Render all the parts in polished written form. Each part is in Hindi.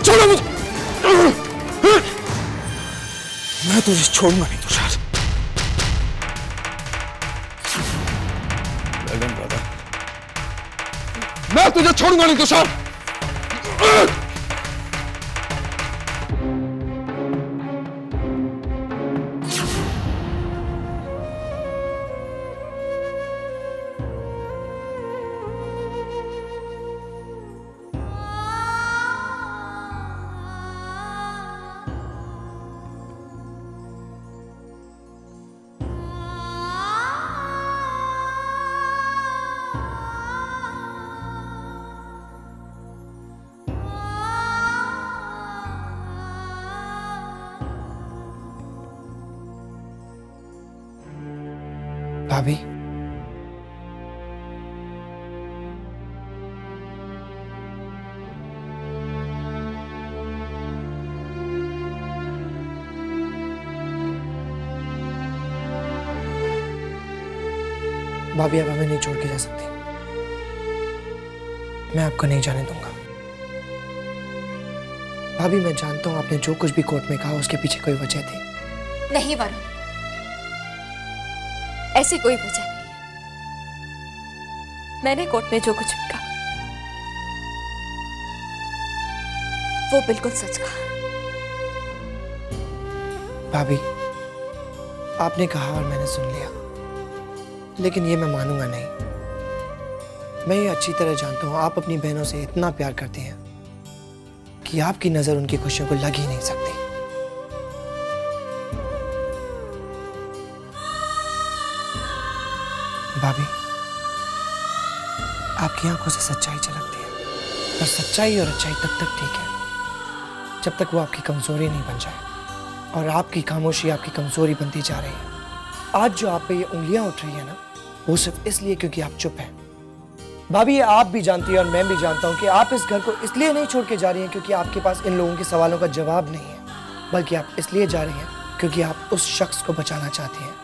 छोड़ो मुझे। मैं तुझे छोड़ूंगा नहीं तुषार। मैं तुझे छोड़ूंगा नहीं तुषार। भाभी, भाभी अब हमें नहीं छोड़ के जा सकती। मैं आपको नहीं जाने दूंगा। भाभी मैं जानता हूं आपने जो कुछ भी कोर्ट में कहा उसके पीछे कोई वजह थी। नहीं वरुण, ऐसी कोई वजह नहीं है। मैंने कोर्ट में जो कुछ भी कहा वो बिल्कुल सच कहा। भाभी आपने कहा और मैंने सुन लिया, लेकिन ये मैं मानूंगा नहीं। मैं ये अच्छी तरह जानता हूं आप अपनी बहनों से इतना प्यार करते हैं कि आपकी नजर उनकी खुशियों को लग ही नहीं सकती। भाभी आपकी आंखों से सच्चाई झलकती है, पर सच्चाई और अच्छाई तब तक ठीक है जब तक वो आपकी कमजोरी नहीं बन जाए, और आपकी खामोशी आपकी कमजोरी बनती जा रही है। आज जो आप पे ये उंगलियां उठ रही है ना, वो सिर्फ इसलिए क्योंकि आप चुप हैं। भाभी ये आप भी जानती है और मैं भी जानता हूं कि आप इस घर को इसलिए नहीं छोड़ के जा रही हैं क्योंकि आपके पास इन लोगों के सवालों का जवाब नहीं है, बल्कि आप इसलिए जा रही हैं क्योंकि आप उस शख्स को बचाना चाहती हैं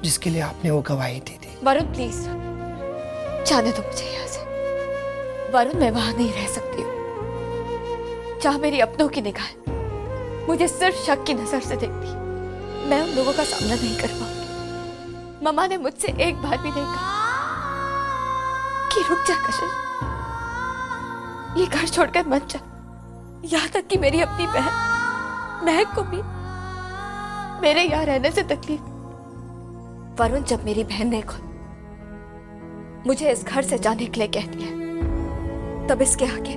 जिसके लिए आपने वो गवाही दी थी। वरुण प्लीज जाने दो मुझे यहाँ से। वरुण मैं वहां नहीं रह सकती हूँ जहाँ मेरी अपनों की निगाह मुझे सिर्फ शक की नजर से देखती। मैं उन लोगों का सामना नहीं कर पाऊंगी। मम्मा ने मुझसे एक बार भी नहीं कहा कि रुक जा कशिश, ये घर छोड़कर मत जा। यहाँ तक कि मेरी अपनी बहन महक को भी मेरे यहाँ रहने से तकलीफ। वरुण जब मेरी बहन ने खुद मुझे इस घर से जाने के लिए कह दिया, तब इसके आगे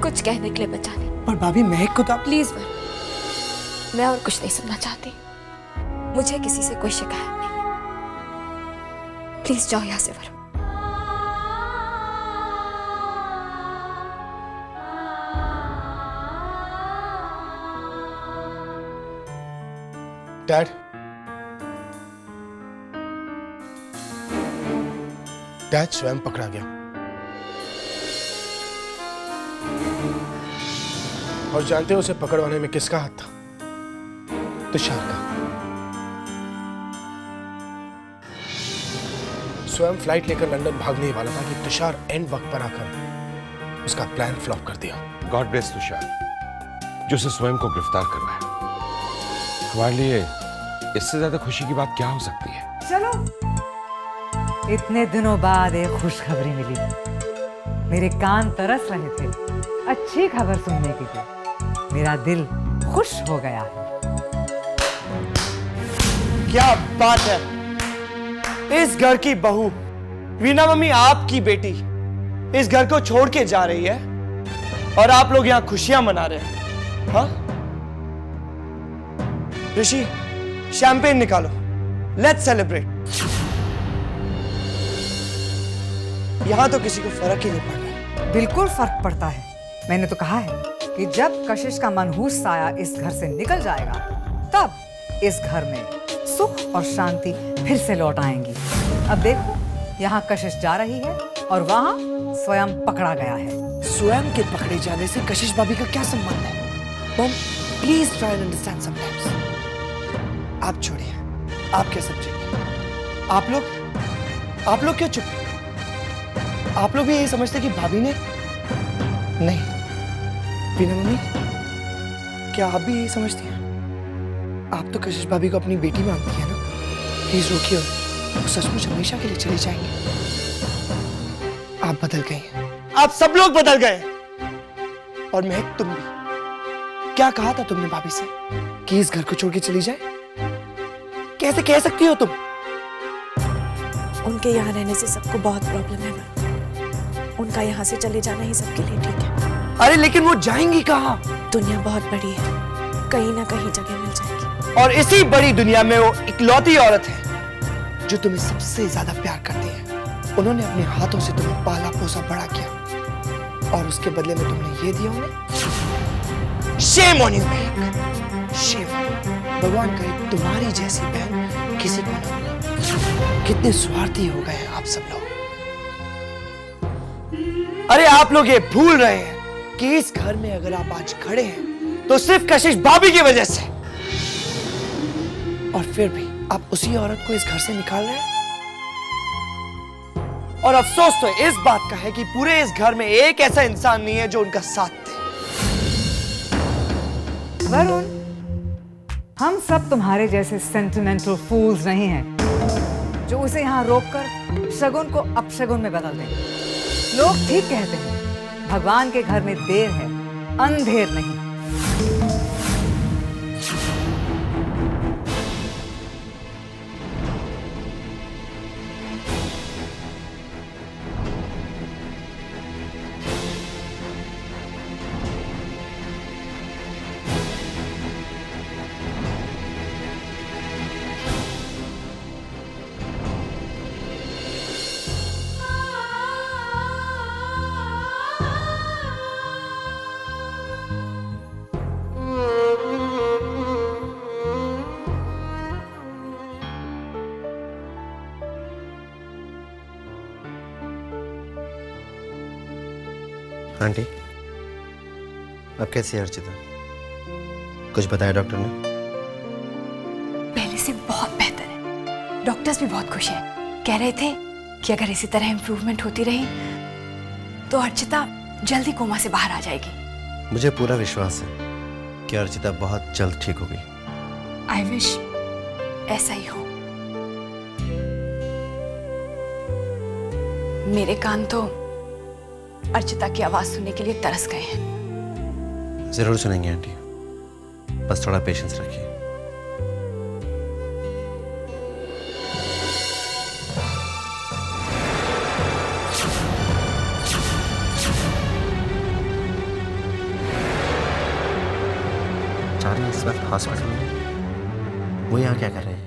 कुछ कहने के लिए बचा नहीं। पर भाभी महक को तो प्लीज वरुण, मैं और कुछ नहीं सुनना चाहती। मुझे किसी से कोई शिकायत नहीं। प्लीज जाओ यहां से वरुण। डैड, डैड स्वयं पकड़ा गया और जानते हो उसे पकड़वाने में किसका हाथ था? तुषार का। स्वयं फ्लाइट लेकर लंदन भागने वाला था कि तुषार एंड वक्त पर आकर उसका प्लान फ्लॉप कर दिया। गॉड ब्लेस तुषार जो उसे स्वयं को गिरफ्तार करवाया। हमारे लिए इससे ज्यादा खुशी की बात क्या हो सकती है? चलो, इतने दिनों बाद एक खुशखबरी मिली। मेरे कान तरस रहे थे अच्छी खबर सुनने के लिए। मेरा दिल खुश हो गया है। क्या बात है! इस घर की बहू वीना मम्मी आपकी बेटी इस घर को छोड़ के जा रही है और आप लोग यहां खुशियां मना रहे हैं। हाँ ऋषि, शैंपेन निकालो, लेट्स सेलिब्रेट। यहां तो किसी को फर्क ही नहीं पड़ रहा। बिल्कुल फर्क पड़ता है। मैंने तो कहा है कि जब कशिश का मनहूस साया इस घर से निकल जाएगा, तब इस घर में सुख और शांति फिर से लौट आएंगी। अब देखो, यहाँ कशिश जा रही है और वहाँ स्वयं पकड़ा गया है। स्वयं के पकड़े जाने से कशिश भाभी का क्या संबंध है? Mom, please try and understand sometimes. आप छोड़िए, आप क्या समझेंगे? आप लोग क्यों चुप? आप लोग भी यही समझते कि भाभी ने नहीं, वीना मम्मी, क्या आप भी यही समझती हैं? आप तो कशिश भाभी को अपनी बेटी मानती है ना? प्लीज रोकिए, वो सचमुच हमेशा के लिए चले जाएंगे। आप बदल गए हैं, आप सब लोग बदल गए, और महक तुम भी। क्या कहा था तुमने भाभी से कि इस घर को छोड़ के चली जाए? कैसे कह सकती हो तुम? उनके यहाँ रहने से सबको बहुत प्रॉब्लम है वरुण। उनका यहाँ से चले जाना ही सबके लिए ठीक है। अरे लेकिन वो जाएंगी कहाँ? दुनिया बहुत बड़ी है, कहीं ना कहीं जगह मिल जाएगी। और इसी बड़ी दुनिया में वो इकलौती औरत है जो तुम्हें सबसे ज्यादा प्यार करती है। उन्होंने अपने हाथों से तुम्हें पाला पोसा बड़ा किया, और उसके बदले में तुमने ये दिया उन्हें। Shame on you Mahak, Shem. भगवान करे तुम्हारी जैसी बहन किसी को ना मिले। कितने स्वार्थी हो गए हैं आप सब लोग। अरे आप लोग ये भूल रहे हैं कि इस घर में अगर आप आज खड़े हैं तो सिर्फ कशिश भाभी की वजह से, और फिर भी आप उसी औरत को इस घर से निकाल रहे हैं। और अफसोस तो इस बात का है कि पूरे इस घर में एक ऐसा इंसान नहीं है जो उनका साथ दे। वरुण, हम सब तुम्हारे जैसे सेंटिमेंटल फूल्स नहीं हैं जो उसे यहाँ रोककर शगुन को अपशगुन में बदल दें। लोग ठीक कहते हैं, भगवान के घर में देर है, अंधेर नहीं। आंटी, अब कैसी है अर्चिता? कुछ बताया डॉक्टर ने? पहले से बहुत बेहतर है। डॉक्टर्स भी बहुत खुश हैं। कह रहे थे कि अगर इसी तरह इम्प्रूवमेंट होती रही तो अर्चिता जल्दी कोमा से बाहर आ जाएगी। मुझे पूरा विश्वास है कि अर्चिता बहुत जल्द ठीक होगी। आई विश ऐसा ही हो। मेरे कान तो अर्चिता की आवाज सुनने के लिए तरस गए हैं। जरूर सुनेंगे आंटी, बस थोड़ा पेशेंस रखिए। चार्ली इस वक्त हॉस्पिटल में, वो यहाँ क्या कर रहे हैं?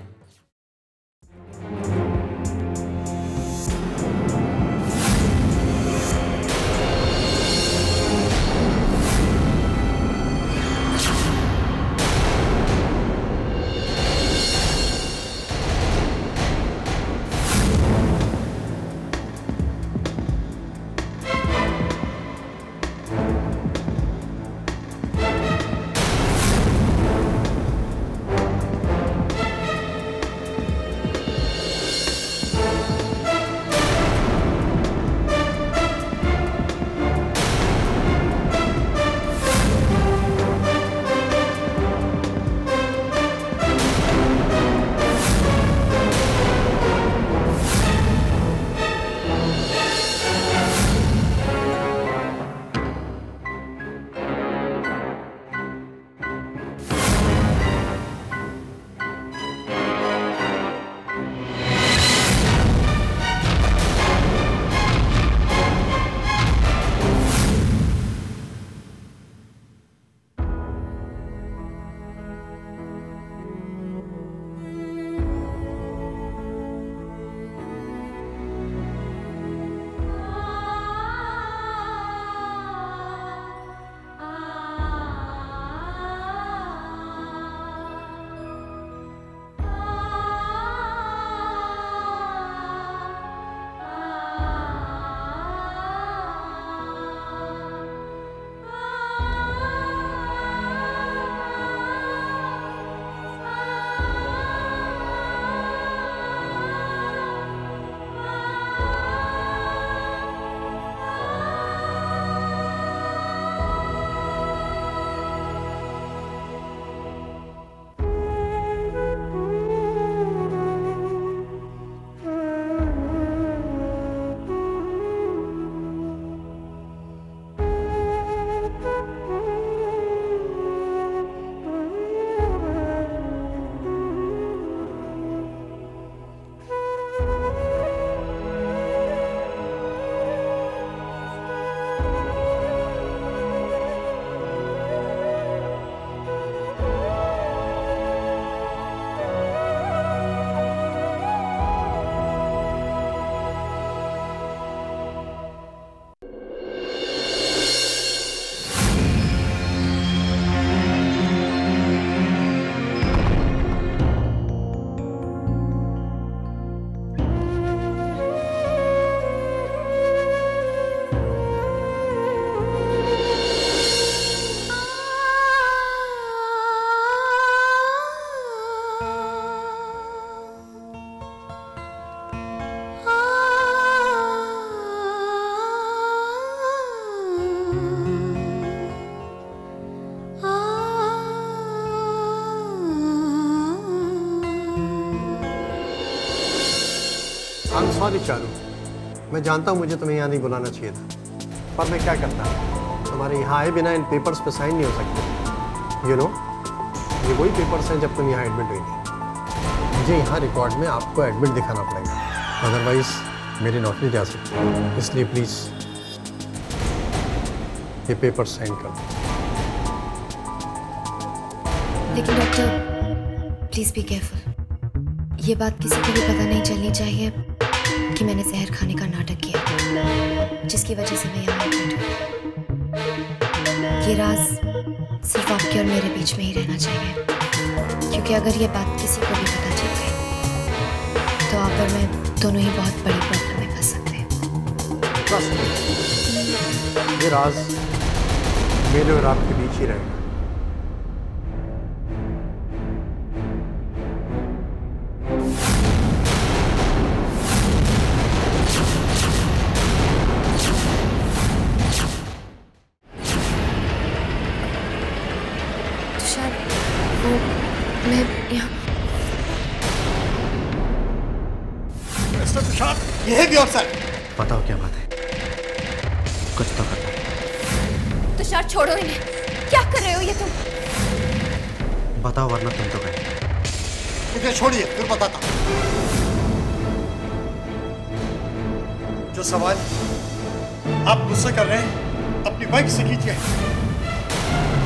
I'm sorry चारू, मैं जानता हूँ मुझे तुम्हें यहाँ नहीं बुलाना चाहिए था, पर मैं क्या करता हूँ, तुम्हारे यहाँ आए बिना इन पेपर्स पे साइन नहीं हो सकते। ये वही पेपर्स हैं जब तुम यहाँ एडमिट हुई थी। मुझे यहाँ रिकॉर्ड में आपको एडमिट दिखाना पड़ेगा, अदरवाइज मेरी नौकरी जा सकती है। इसलिए प्लीज़ ये पेपर साइन कर दो। लेकिन डॉक्टर प्लीज बी केयरफुल। ये बात किसी को भी पता नहीं चलनी चाहिए कि मैंने जहर खाने का नाटक किया, जिसकी वजह से मैं यहाँ एडमिट हूँ। ये राज सिर्फ आपके और मेरे बीच में ही रहना चाहिए, क्योंकि अगर ये बात किसी को भी पता चल गई तो आप और मैं दोनों ही बहुत बड़ी प्रॉब्लम में फंस सकते हैं। बस ये राज मेरे और आपके बीच ही रहेगा। बताओ क्या बात है, कुछ तो करना। तुषार छोड़ो इन्हें, क्या कर रहे हो ये तुम? बताओ वरना तुम तो गए। मुझे छोड़िए, फिर बताता। जो सवाल आप मुझसे कर रहे हैं अपनी वाइफ से कीजिए,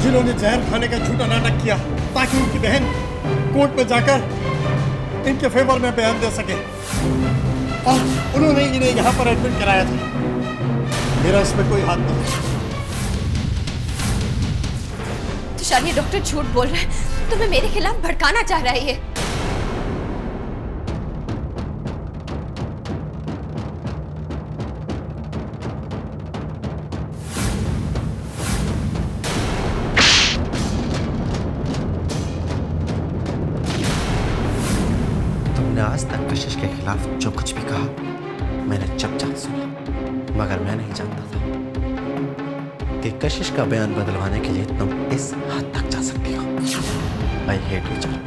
जिन्होंने जहर खाने का झूठा नाटक किया ताकि उनकी बहन कोर्ट में जाकर इनके फेवर में बयान दे सके, और उन्होंने इन्हें यहाँ पर एडमिट कराया था। मेरा इसमें कोई हाथ नहीं। तुषार, ये डॉक्टर झूठ बोल रहा है, तुम्हें मेरे खिलाफ भड़काना चाह रहा है ये। आज तक कशिश के खिलाफ जो कुछ भी कहा मैंने चुपचाप सुना, मगर मैं नहीं जानता था कि कशिश का बयान बदलवाने के लिए तुम इस हद तक जा सकती हो। आई हेट यू चारू,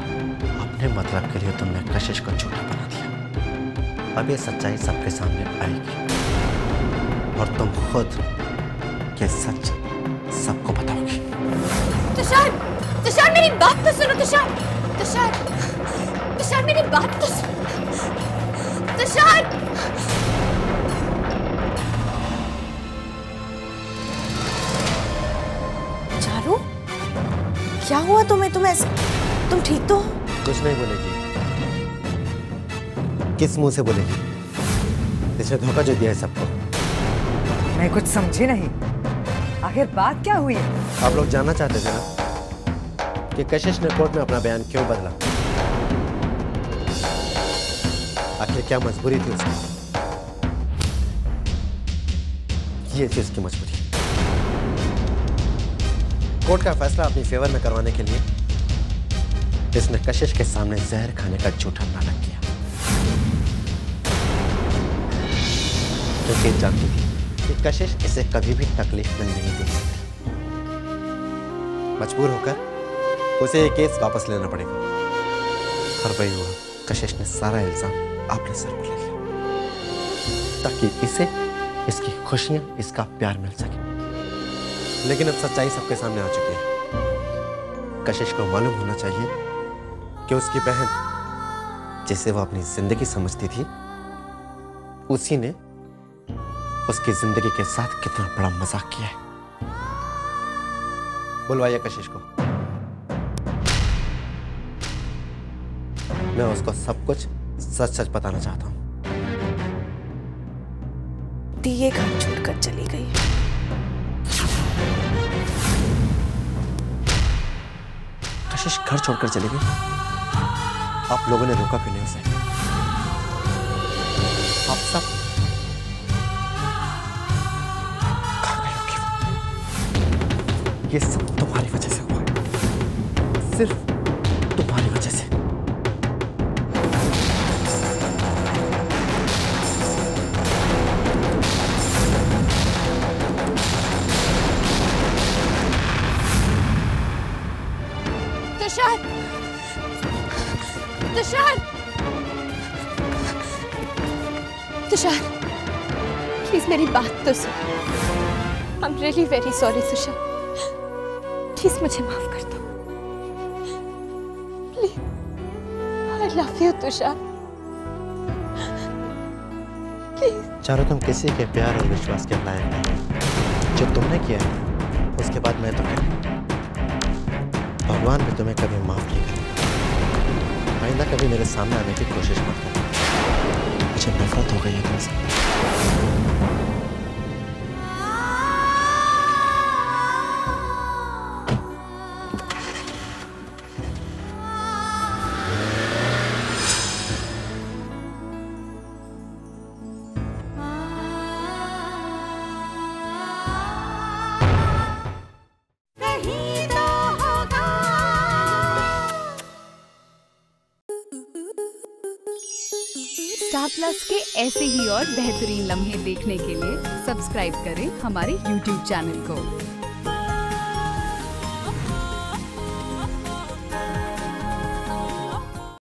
अपने मतलब के लिए तुमने कशिश को झूठा बना दिया। अब ये सच्चाई सबके सामने आएगी और तुम खुद ये सच सबको बताओगी। तुषार, तुषार मेरी बात तो सुनो। तुषार, तुषार, तुषार मेरी बात तो सुन। तुषार, चारू, क्या हुआ तुम्हें? तुम ठीक तो हो? कुछ नहीं बोलेगी। किस मुंह से बोलेगी? इसने धोखा जो दिया है सबको। मैं कुछ समझी नहीं, आखिर बात क्या हुई? आप लोग जानना चाहते थे ना कि कशिश ने कोर्ट में अपना बयान क्यों बदला? आखिर क्या मजबूरी थी उसकी? ये थी उसकी मजबूरी। कोर्ट का फैसला अपनी फेवर में करवाने के लिए इसने कशिश के सामने जहर खाने का झूठा नाटक किया, क्योंकि जानती थी कि कशिश इसे कभी भी तकलीफ में नहीं दे सकती। मजबूर होकर उसे ये केस वापस लेना पड़ेगा। और वही हुआ, कशिश ने सारा इल्जाम अपने सर पर ले लिया ताकि इसे इसकी खुशियां, इसका प्यार मिल सके। लेकिन अब सच्चाई सबके सामने आ चुकी है। कशिश को मालूम होना चाहिए कि उसकी बहन, जिसे वो अपनी जिंदगी समझती थी, उसी ने उसकी जिंदगी के साथ कितना बड़ा मजाक किया है। बुलवाइए कशिश को, मैं उसको सब कुछ सच सच बताना चाहता हूं। दी ये घर छोड़कर चली गई है। कशिश घर छोड़कर चली गई? आप लोगों ने रोका क्यों नहीं उसे? आप सब कहां गए होगी? ये सब तुम्हारी वजह से हुआ है, सिर्फ तुम्हारी वजह से। तुषार, तुषार, तुषार, प्लीज मेरी बात तो सुन। I am really very sorry Tushar, please मुझे माफ कर दो। Please, I love you Tushar, please. चारो तुम किसी के प्यार और विश्वास के लायक नहीं। जो तुमने किया है उसके बाद मैं तो क्या, भगवान भी तुम्हें कभी माफ नहीं करेगा। आइंदा कभी मेरे सामने आने की कोशिश मत करना, मुझे नफरत हो गई है तुमसे। स्टार प्लस के ऐसे ही और बेहतरीन लम्हे देखने के लिए सब्सक्राइब करें हमारे YouTube चैनल को।